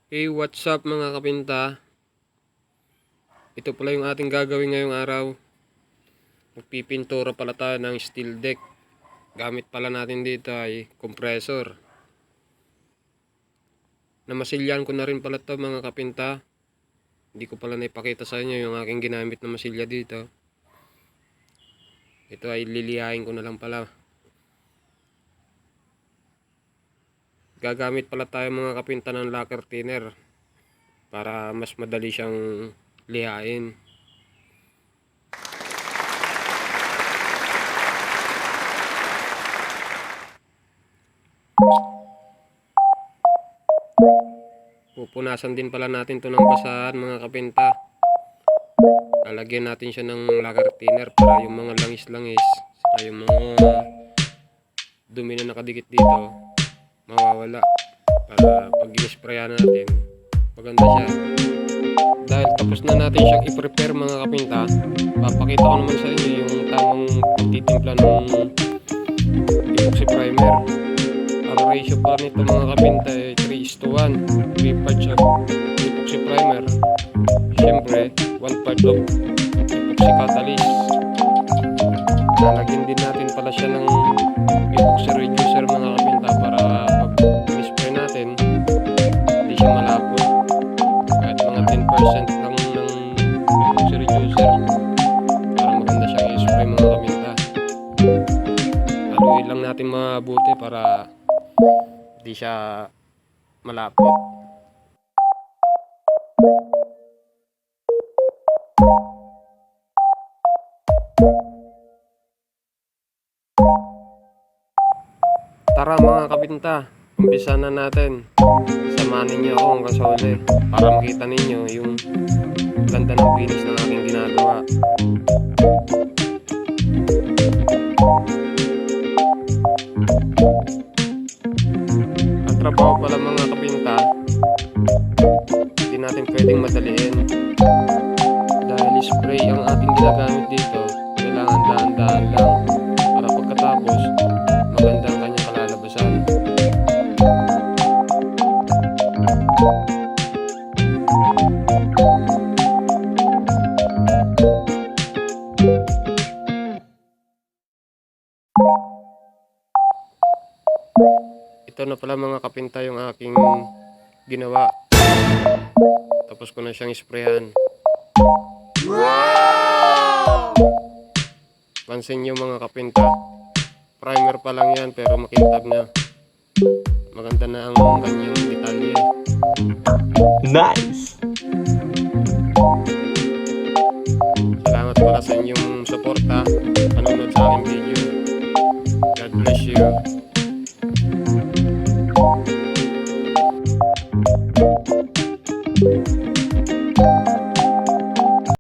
Hey, what's up mga kapinta? Ito pala yung ating gagawin ngayong araw. Magpipintura pala tayo ng steel deck. Gamit pala natin dito ay compressor. Namasilyan ko na rin pala to mga kapinta. Hindi ko pala naipakita sa inyo yung aking ginamit na masilya dito. Ito ay lilihain ko na lang pala. Gagamit pala tayo mga kapinta ng lacquer thinner para mas madali siyang lihain. Pupunasan din pala natin to ng basahan mga kapinta. Lalagyan natin siya ng lacquer thinner para yung mga langis-langis, yung mga dumi na nakadikit dito mawawala, para pag in-sprayan natin maganda siya. Dahil tapos na natin siyang i-prepare mga kapinta, papakita ko naman sa inyo yung tamang pagtitimpla ng epoxy primer. Ang ratio pa nito mga kapinta ay 3:1, 3 parts of epoxy primer, syempre 1 part of epoxy catalyst. Lalagyan din natin pala siya ng epoxy reducer mga kapinta para pag in-spray natin hindi siya malapot. Kahit mga 10% lang ng epoxy reducer para maganda siyang i-spray mga kapinta. Haluin lang natin mabuti para hindi siya malapot. Tara mga kapinta, umpisa na natin. Samahan ninyo ako hanggang sa huli para makita ninyo yung ganda ng finish ng aking ginagawa. Ang trabaho pala mga kapinta, hindi natin pwedeng madaliin. Dahil spray ang ating ginagamit dito, kailangan dahan-dahan lang para pagkatapos maganda ang kanyang kalalabasan. Ito na pala mga kapinta yung aking ginawa. Tapos ko na siyang sprayan. Pansin nyo mga kapinta, primer pa lang yan pero makintab na. Maganda na ang kanyang detalye. Nice! Salamat pala sa inyong suporta.